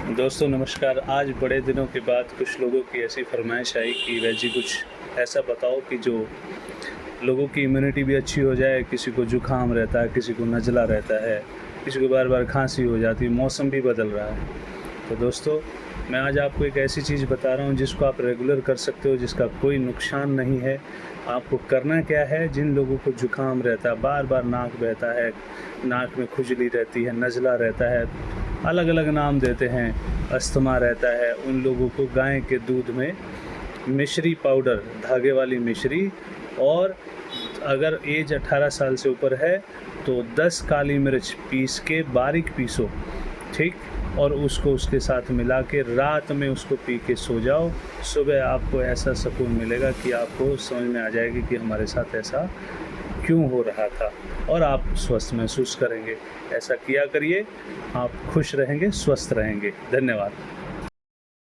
दोस्तों नमस्कार। आज बड़े दिनों के बाद कुछ लोगों की ऐसी फरमाइश आई कि वह जी कुछ ऐसा बताओ कि जो लोगों की इम्यूनिटी भी अच्छी हो जाए। किसी को जुकाम रहता है, किसी को नज़ला रहता है, किसी को बार-बार खांसी हो जाती है, मौसम भी बदल रहा है। तो दोस्तों मैं आज आपको एक ऐसी चीज़ बता रहा हूँ जिसको आप रेगुलर कर सकते हो, जिसका कोई नुकसान नहीं है। आपको करना क्या है, जिन लोगों को जुकाम रहता है, बार-बार नाक बहता है, नाक में खुजली रहती है, नज़ला रहता है, अलग-अलग नाम देते हैं, अस्थमा रहता है, उन लोगों को गाय के दूध में मिश्री पाउडर, धागे वाली मिश्री, और अगर एज 18 साल से ऊपर है तो 10 काली मिर्च पीस के बारीक पीसो, ठीक, और उसको उसके साथ मिला के रात में उसको पी के सो जाओ। सुबह आपको ऐसा सुकून मिलेगा कि आपको समझ में आ जाएगी कि हमारे साथ ऐसा क्यों हो रहा था, और आप स्वस्थ महसूस करेंगे। ऐसा किया करिए, आप खुश रहेंगे, स्वस्थ रहेंगे। धन्यवाद।